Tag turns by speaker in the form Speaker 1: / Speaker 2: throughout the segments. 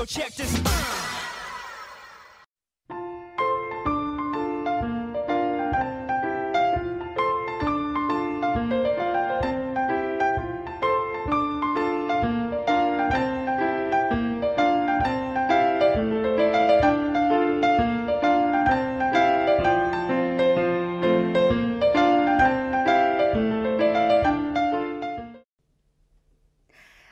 Speaker 1: check this.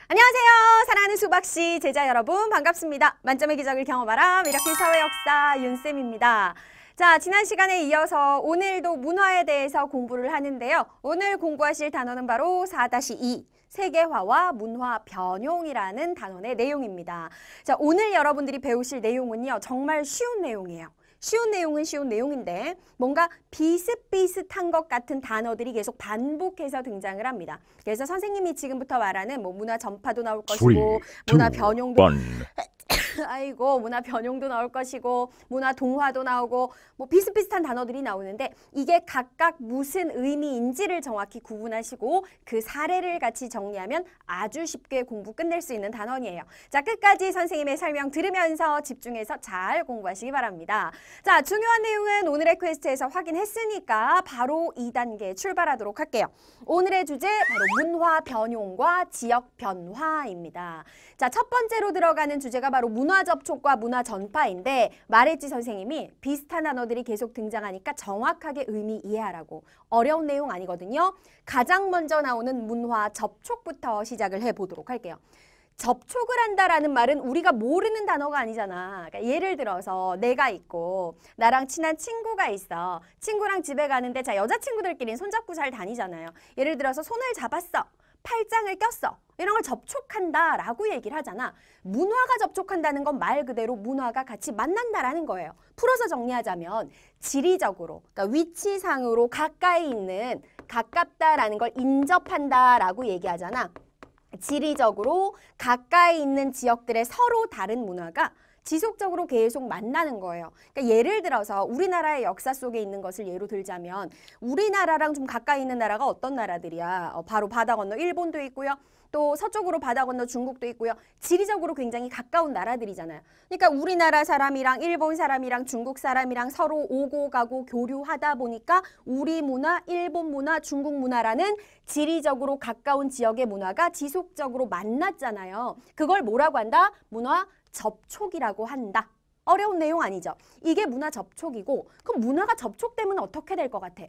Speaker 2: 안녕하세요. 사랑하는 수박씨 제자 여러분 반갑습니다. 만점의 기적을 경험하라 미라클 사회역사 윤쌤입니다. 자, 지난 시간에 이어서 오늘도 문화에 대해서 공부를 하는데요. 오늘 공부하실 단어는 바로 4-2 세계화와 문화 변용이라는 단원의 내용입니다. 자, 오늘 여러분들이 배우실 내용은요. 정말 쉬운 내용이에요. 쉬운 내용은 쉬운 내용인데 뭔가 비슷비슷한 것 같은 단어들이 계속 반복해서 등장을 합니다. 그래서 선생님이 지금부터 말하는 뭐 문화 전파도 나올 것이고 문화 변용도 아이고 문화 변용도 나올 것이고 문화 동화도 나오고 뭐 비슷비슷한 단어들이 나오는데 이게 각각 무슨 의미인지를 정확히 구분하시고 그 사례를 같이 정리하면 아주 쉽게 공부 끝낼 수 있는 단원이에요. 자, 끝까지 선생님의 설명 들으면서 집중해서 잘 공부하시기 바랍니다. 자, 중요한 내용은 오늘의 퀘스트에서 확인했으니까 바로 2단계 출발하도록 할게요. 오늘의 주제 바로 문화 변용과 지역 변화입니다. 자, 첫 번째로 들어가는 주제가 바로 문화 접촉과 문화 전파인데 말했지 선생님이 비슷한 단어들이 계속 등장하니까 정확하게 의미 이해하라고. 어려운 내용 아니거든요. 가장 먼저 나오는 문화 접촉부터 시작을 해보도록 할게요. 접촉을 한다라는 말은 우리가 모르는 단어가 아니잖아. 그러니까 예를 들어서 내가 있고 나랑 친한 친구가 있어. 친구랑 집에 가는데 자 여자친구들끼리는 손잡고 잘 다니잖아요. 예를 들어서 손을 잡았어. 팔짱을 꼈어. 이런 걸 접촉한다라고 얘기를 하잖아. 문화가 접촉한다는 건 말 그대로 문화가 같이 만난다라는 거예요. 풀어서 정리하자면 지리적으로, 그러니까 위치상으로 가까이 있는, 가깝다라는 걸 인접한다라고 얘기하잖아. 지리적으로 가까이 있는 지역들의 서로 다른 문화가 지속적으로 계속 만나는 거예요. 그러니까 예를 들어서 우리나라의 역사 속에 있는 것을 예로 들자면 우리나라랑 좀 가까이 있는 나라가 어떤 나라들이야? 바로 바다 건너 일본도 있고요. 또 서쪽으로 바다 건너 중국도 있고요. 지리적으로 굉장히 가까운 나라들이잖아요. 그러니까 우리나라 사람이랑 일본 사람이랑 중국 사람이랑 서로 오고 가고 교류하다 보니까 우리 문화, 일본 문화, 중국 문화라는 지리적으로 가까운 지역의 문화가 지속적으로 만났잖아요. 그걸 뭐라고 한다? 문화 접촉이라고 한다. 어려운 내용 아니죠? 이게 문화 접촉이고 그럼 문화가 접촉되면 어떻게 될 것 같아?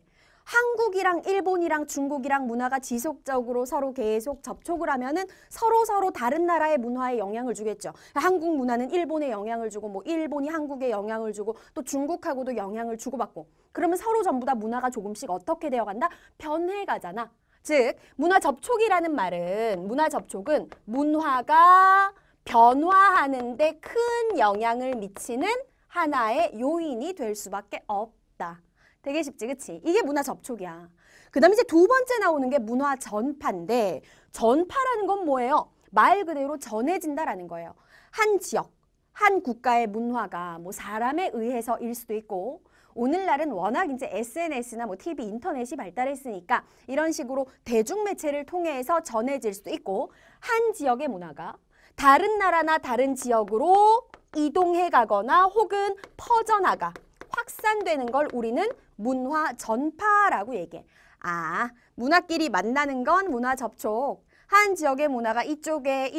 Speaker 2: 한국이랑 일본이랑 중국이랑 문화가 지속적으로 서로 계속 접촉을 하면은 서로 다른 나라의 문화에 영향을 주겠죠. 한국 문화는 일본에 영향을 주고 뭐 일본이 한국에 영향을 주고 또 중국하고도 영향을 주고받고 그러면 서로 전부 다 문화가 조금씩 어떻게 되어간다? 변해가잖아. 즉 문화 접촉이라는 말은 문화 접촉은 문화가 변화하는 데 큰 영향을 미치는 하나의 요인이 될 수밖에 없다. 되게 쉽지, 그치? 이게 문화 접촉이야. 그 다음에 이제 두 번째 나오는 게 문화 전파인데 전파라는 건 뭐예요? 말 그대로 전해진다라는 거예요. 한 지역, 한 국가의 문화가 뭐 사람에 의해서일 수도 있고 오늘날은 워낙 이제 SNS나 뭐 TV, 인터넷이 발달했으니까 이런 식으로 대중매체를 통해서 전해질 수도 있고 한 지역의 문화가 다른 나라나 다른 지역으로 이동해 가거나 혹은 퍼져나가 확산되는 걸 우리는 문화 전파라고 얘기해. 아, 문화끼리 만나는 건 문화 접촉. 한 지역의 문화가 이쪽에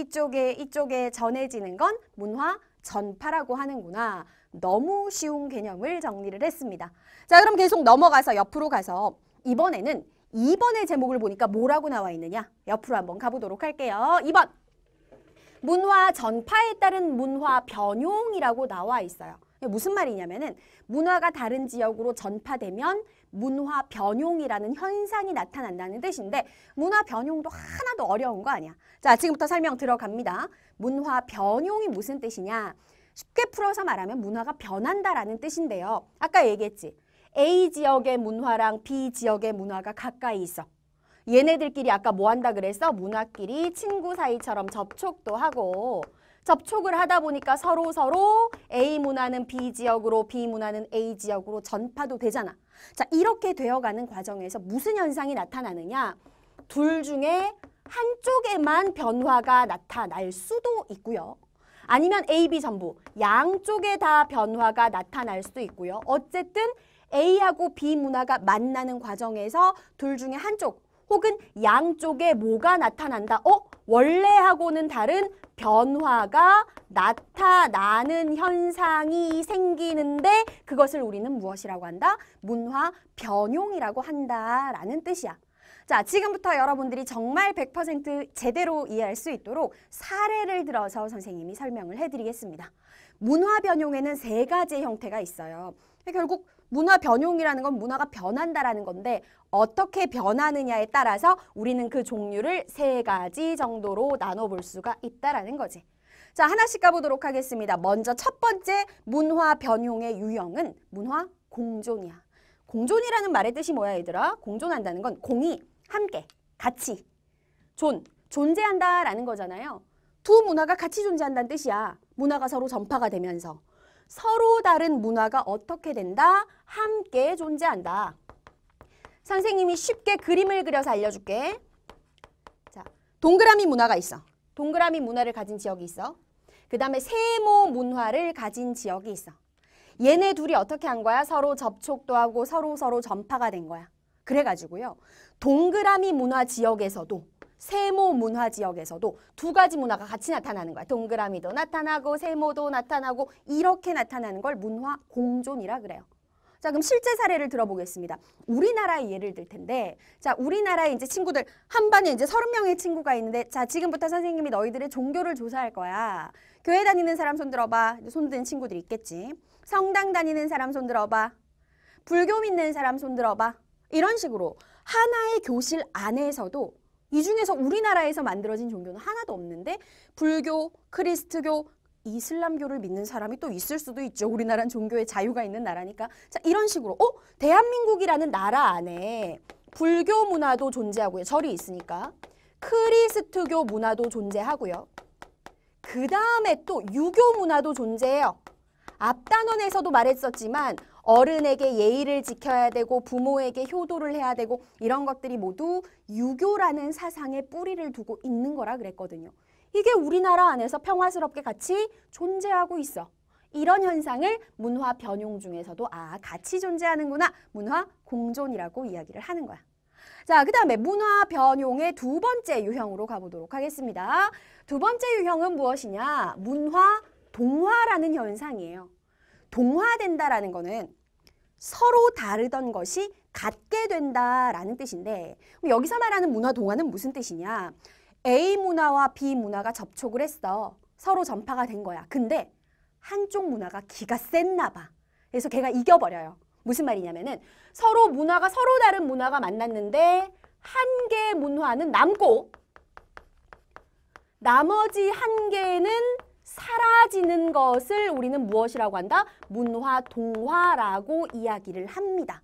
Speaker 2: 전해지는 건 문화 전파라고 하는구나. 너무 쉬운 개념을 정리를 했습니다. 자, 그럼 계속 넘어가서 옆으로 가서 이번에는 2번의 제목을 보니까 뭐라고 나와 있느냐? 옆으로 한번 가보도록 할게요. 2번. 문화 전파에 따른 문화 변용이라고 나와 있어요. 무슨 말이냐면은 문화가 다른 지역으로 전파되면 문화 변용이라는 현상이 나타난다는 뜻인데 문화 변용도 하나도 어려운 거 아니야. 자, 지금부터 설명 들어갑니다. 문화 변용이 무슨 뜻이냐? 쉽게 풀어서 말하면 문화가 변한다라는 뜻인데요. 아까 얘기했지. A 지역의 문화랑 B 지역의 문화가 가까이 있어. 얘네들끼리 아까 뭐 한다 그랬어? 문화끼리 친구 사이처럼 접촉도 하고 접촉을 하다 보니까 서로 A 문화는 B 지역으로 B 문화는 A 지역으로 전파도 되잖아. 자, 이렇게 되어가는 과정에서 무슨 현상이 나타나느냐? 둘 중에 한쪽에만 변화가 나타날 수도 있고요. 아니면 A, B 전부 양쪽에 다 변화가 나타날 수도 있고요. 어쨌든 A하고 B 문화가 만나는 과정에서 둘 중에 한쪽 혹은 양쪽에 뭐가 나타난다? 원래하고는 다른 변화가 나타나는 현상이 생기는데 그것을 우리는 무엇이라고 한다? 문화 변용이라고 한다라는 뜻이야. 자, 지금부터 여러분들이 정말 100% 제대로 이해할 수 있도록 사례를 들어서 선생님이 설명을 해드리겠습니다. 문화 변용에는 3가지의 형태가 있어요. 결국 문화 변용이라는 건 문화가 변한다라는 건데 어떻게 변하느냐에 따라서 우리는 그 종류를 3가지 정도로 나눠볼 수가 있다라는 거지. 자, 하나씩 가보도록 하겠습니다. 먼저 첫 번째 문화 변용의 유형은 문화 공존이야. 공존이라는 말의 뜻이 뭐야, 얘들아? 공존한다는 건 공이 함께, 같이, 존재한다라는 거잖아요. 두 문화가 같이 존재한다는 뜻이야. 문화가 서로 전파가 되면서. 서로 다른 문화가 어떻게 된다? 함께 존재한다. 선생님이 쉽게 그림을 그려서 알려줄게. 자, 동그라미 문화가 있어. 동그라미 문화를 가진 지역이 있어. 그 다음에 세모 문화를 가진 지역이 있어. 얘네 둘이 어떻게 한 거야? 서로 접촉도 하고 서로 전파가 된 거야. 그래가지고요. 동그라미 문화 지역에서도 세모 문화 지역에서도 2가지 문화가 같이 나타나는 거야. 동그라미도 나타나고 세모도 나타나고 이렇게 나타나는 걸 문화 공존이라 그래요. 자, 그럼 실제 사례를 들어보겠습니다. 우리나라의 예를 들 텐데, 자, 우리나라의 이제 친구들 한 반에 이제 30명의 친구가 있는데, 자, 지금부터 선생님이 너희들의 종교를 조사할 거야. 교회 다니는 사람 손 들어봐. 손 든 친구들이 있겠지. 성당 다니는 사람 손 들어봐. 불교 믿는 사람 손 들어봐. 이런 식으로 하나의 교실 안에서도 이 중에서 우리나라에서 만들어진 종교는 하나도 없는데 불교, 크리스트교, 이슬람교를 믿는 사람이 또 있을 수도 있죠. 우리나라는 종교의 자유가 있는 나라니까. 자, 이런 식으로 대한민국이라는 나라 안에 불교 문화도 존재하고요. 절이 있으니까. 크리스트교 문화도 존재하고요. 그 다음에 또 유교 문화도 존재해요. 앞 단원에서도 말했었지만 어른에게 예의를 지켜야 되고 부모에게 효도를 해야 되고 이런 것들이 모두 유교라는 사상에 뿌리를 두고 있는 거라 그랬거든요. 이게 우리나라 안에서 평화스럽게 같이 존재하고 있어. 이런 현상을 문화 변용 중에서도 같이 존재하는구나. 문화 공존이라고 이야기를 하는 거야. 자, 그 다음에 문화 변용의 2번째 유형으로 가보도록 하겠습니다. 2번째 유형은 무엇이냐? 문화 동화라는 현상이에요. 동화된다라는 거는 서로 다르던 것이 같게 된다라는 뜻인데 여기서 말하는 문화 동화는 무슨 뜻이냐? A 문화와 B 문화가 접촉을 했어. 서로 전파가 된 거야. 근데 한쪽 문화가 기가 셌나 봐. 그래서 걔가 이겨버려요. 무슨 말이냐면은 서로 다른 문화가 만났는데 한 개의 문화는 남고 나머지 한 개는 사라지는 것을 우리는 무엇이라고 한다? 문화 동화라고 이야기를 합니다.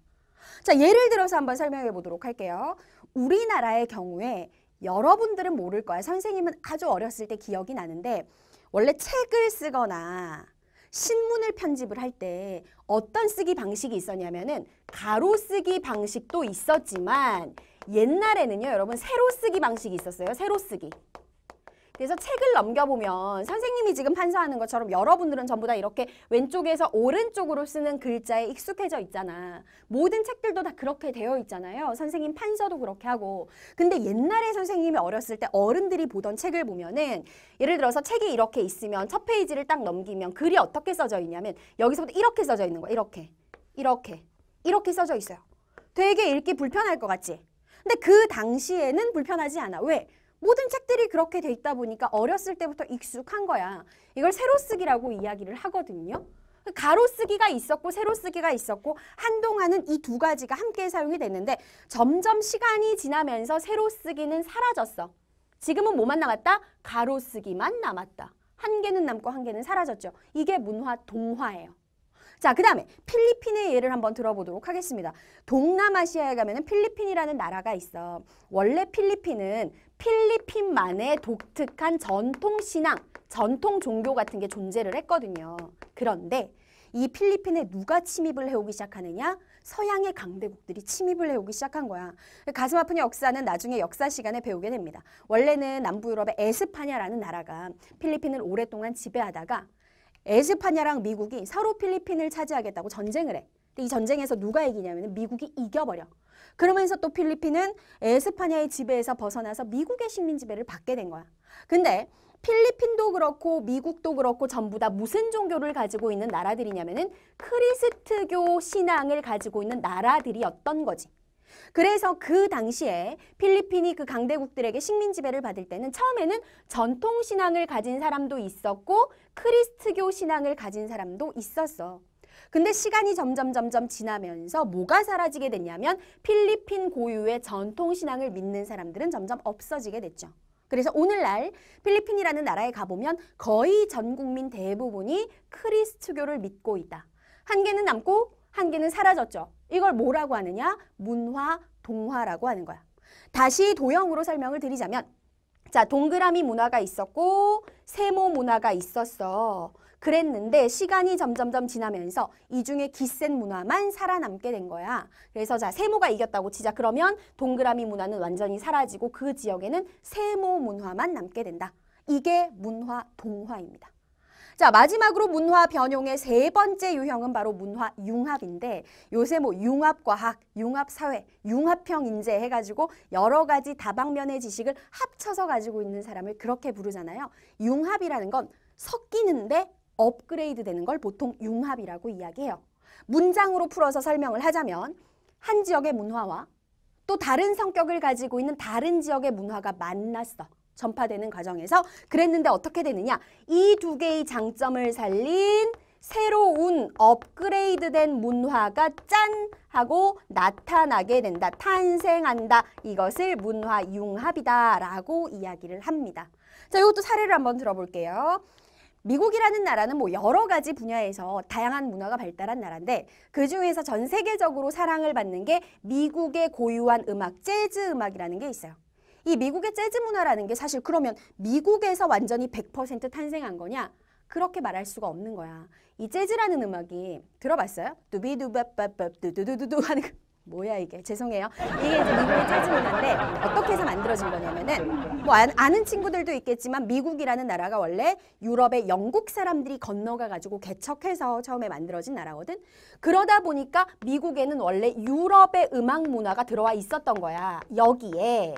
Speaker 2: 자, 예를 들어서 한번 설명해 보도록 할게요. 우리나라의 경우에 여러분들은 모를 거야. 선생님은 아주 어렸을 때 기억이 나는데 원래 책을 쓰거나 신문을 편집을 할 때 어떤 쓰기 방식이 있었냐면은 가로 쓰기 방식도 있었지만 옛날에는요, 여러분 세로 쓰기 방식이 있었어요. 세로 쓰기. 그래서 책을 넘겨보면 선생님이 지금 판사하는 것처럼 여러분들은 전부 다 이렇게 왼쪽에서 오른쪽으로 쓰는 글자에 익숙해져 있잖아. 모든 책들도 다 그렇게 되어 있잖아요. 선생님 판서도 그렇게 하고. 근데 옛날에 선생님이 어렸을 때 어른들이 보던 책을 보면은 예를 들어서 책이 이렇게 있으면 첫 페이지를 딱 넘기면 글이 어떻게 써져 있냐면 여기서부터 이렇게 써져 있는 거야. 이렇게 써져 있어요. 되게 읽기 불편할 것 같지? 근데 그 당시에는 불편하지 않아. 왜? 모든 책들이 그렇게 돼 있다 보니까 어렸을 때부터 익숙한 거야. 이걸 세로쓰기라고 이야기를 하거든요. 가로쓰기가 있었고 세로쓰기가 있었고 한동안은 이 2가지가 함께 사용이 됐는데 점점 시간이 지나면서 세로쓰기는 사라졌어. 지금은 뭐만 남았다? 가로쓰기만 남았다. 한 개는 남고 한 개는 사라졌죠. 이게 문화 동화예요. 자, 그 다음에 필리핀의 예를 한번 들어보도록 하겠습니다. 동남아시아에 가면은 필리핀이라는 나라가 있어. 원래 필리핀은 필리핀만의 독특한 전통 신앙, 전통 종교 같은 게 존재를 했거든요. 그런데 이 필리핀에 누가 침입을 해오기 시작하느냐? 서양의 강대국들이 침입을 해오기 시작한 거야. 가슴 아픈 역사는 나중에 역사 시간에 배우게 됩니다. 원래는 남부유럽의 에스파냐라는 나라가 필리핀을 오랫동안 지배하다가 에스파냐랑 미국이 서로 필리핀을 차지하겠다고 전쟁을 해. 근데 이 전쟁에서 누가 이기냐면 미국이 이겨버려. 그러면서 또 필리핀은 에스파냐의 지배에서 벗어나서 미국의 식민 지배를 받게 된 거야. 근데 필리핀도 그렇고 미국도 그렇고 전부 다 무슨 종교를 가지고 있는 나라들이냐면은 크리스트교 신앙을 가지고 있는 나라들이었던 거지. 그래서 그 당시에 필리핀이 그 강대국들에게 식민 지배를 받을 때는 처음에는 전통 신앙을 가진 사람도 있었고 크리스트교 신앙을 가진 사람도 있었어. 근데 시간이 점점 지나면서 뭐가 사라지게 됐냐면 필리핀 고유의 전통 신앙을 믿는 사람들은 점점 없어지게 됐죠. 그래서 오늘날 필리핀이라는 나라에 가보면 거의 전 국민 대부분이 크리스트교를 믿고 있다. 한 개는 남고 한 개는 사라졌죠. 이걸 뭐라고 하느냐? 문화, 동화라고 하는 거야. 다시 도형으로 설명을 드리자면 자, 동그라미 문화가 있었고 세모 문화가 있었어. 그랬는데 시간이 점점 지나면서 이 중에 기센 문화만 살아남게 된 거야. 그래서 자, 세모가 이겼다고 치자. 그러면 동그라미 문화는 완전히 사라지고 그 지역에는 세모 문화만 남게 된다. 이게 문화, 동화입니다. 자, 마지막으로 문화 변용의 세 번째 유형은 바로 문화 융합인데 요새 뭐 융합과학, 융합사회, 융합형 인재 해가지고 여러 가지 다방면의 지식을 합쳐서 가지고 있는 사람을 그렇게 부르잖아요. 융합이라는 건 섞이는데 업그레이드 되는 걸 보통 융합이라고 이야기해요. 문장으로 풀어서 설명을 하자면 한 지역의 문화와 또 다른 성격을 가지고 있는 다른 지역의 문화가 만났어. 전파되는 과정에서 그랬는데 어떻게 되느냐? 이 두 개의 장점을 살린 새로운 업그레이드된 문화가 짠! 하고 나타나게 된다. 탄생한다. 이것을 문화 융합이다 라고 이야기를 합니다. 자, 이것도 사례를 한번 들어볼게요. 미국이라는 나라는 뭐 여러 가지 분야에서 다양한 문화가 발달한 나라인데 그중에서 전 세계적으로 사랑을 받는 게 미국의 고유한 음악, 재즈 음악이라는 게 있어요. 이 미국의 재즈 문화라는 게 사실 그러면 미국에서 완전히 100% 탄생한 거냐? 그렇게 말할 수가 없는 거야. 이 재즈라는 음악이 들어봤어요? 뚜비두바빠빠 뚜두두두두 하는 거. 뭐야 이게? 죄송해요. 이게 이제 미국의 재즈 문화인데 어떻게 해서 만들어진 거냐면은 뭐 아는 친구들도 있겠지만 미국이라는 나라가 원래 유럽의 영국 사람들이 건너가 가지고 개척해서 처음에 만들어진 나라거든. 그러다 보니까 미국에는 원래 유럽의 음악 문화가 들어와 있었던 거야. 여기에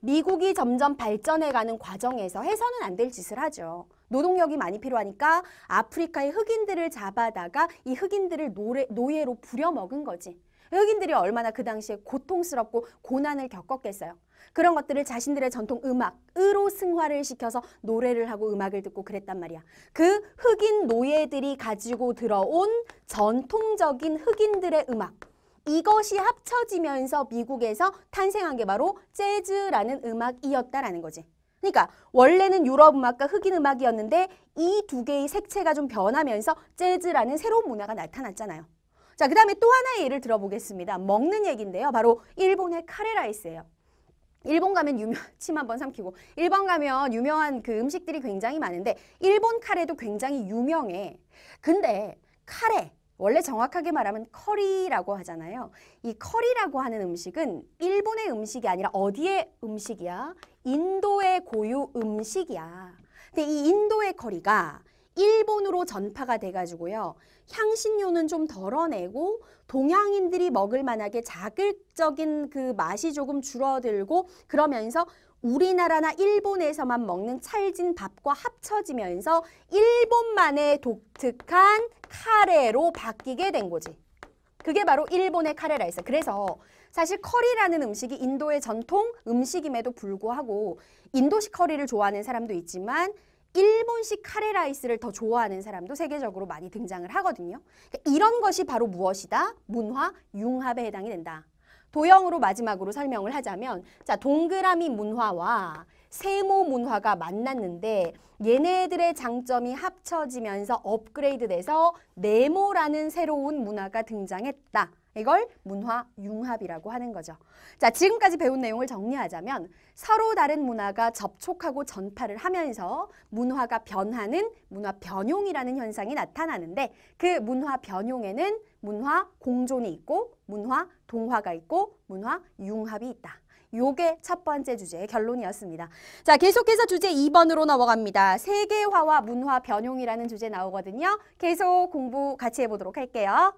Speaker 2: 미국이 점점 발전해가는 과정에서 해서는 안 될 짓을 하죠. 노동력이 많이 필요하니까 아프리카의 흑인들을 잡아다가 이 흑인들을 노예로 부려먹은 거지. 흑인들이 얼마나 그 당시에 고통스럽고 고난을 겪었겠어요. 그런 것들을 자신들의 전통 음악으로 승화를 시켜서 노래를 하고 음악을 듣고 그랬단 말이야. 그 흑인 노예들이 가지고 들어온 전통적인 흑인들의 음악. 이것이 합쳐지면서 미국에서 탄생한 게 바로 재즈라는 음악이었다라는 거지. 그러니까 원래는 유럽 음악과 흑인 음악이었는데 이 두 개의 색채가 좀 변하면서 재즈라는 새로운 문화가 나타났잖아요. 자, 그 다음에 또 하나의 예를 들어보겠습니다. 먹는 얘기인데요. 바로 일본의 카레라이스예요. 일본 가면 침 한번 삼키고 일본 가면 유명한 그 음식들이 굉장히 많은데 일본 카레도 굉장히 유명해. 근데 카레 원래 정확하게 말하면 커리라고 하잖아요. 이 커리라고 하는 음식은 일본의 음식이 아니라 어디의 음식이야? 인도의 고유 음식이야. 근데 이 인도의 커리가 일본으로 전파가 돼가지고요. 향신료는 좀 덜어내고 동양인들이 먹을 만하게 자극적인 그 맛이 조금 줄어들고 그러면서 우리나라나 일본에서만 먹는 찰진 밥과 합쳐지면서 일본만의 독특한 카레로 바뀌게 된 거지. 그게 바로 일본의 카레라이스. 그래서 사실 커리라는 음식이 인도의 전통 음식임에도 불구하고 인도식 커리를 좋아하는 사람도 있지만 일본식 카레라이스를 더 좋아하는 사람도 세계적으로 많이 등장을 하거든요. 그러니까 이런 것이 바로 무엇이다? 문화 융합에 해당이 된다. 도형으로 마지막으로 설명을 하자면 자, 동그라미 문화와 세모 문화가 만났는데 얘네들의 장점이 합쳐지면서 업그레이드돼서 네모라는 새로운 문화가 등장했다. 이걸 문화 융합이라고 하는 거죠. 자, 지금까지 배운 내용을 정리하자면 서로 다른 문화가 접촉하고 전파를 하면서 문화가 변하는 문화 변용이라는 현상이 나타나는데 그 문화 변용에는 문화 공존이 있고 문화 동화가 있고 문화 융합이 있다. 요게 첫 번째 주제의 결론이었습니다. 자, 계속해서 주제 2번으로 넘어갑니다. 세계화와 문화 변용이라는 주제 나오거든요. 계속 공부 같이 해보도록 할게요.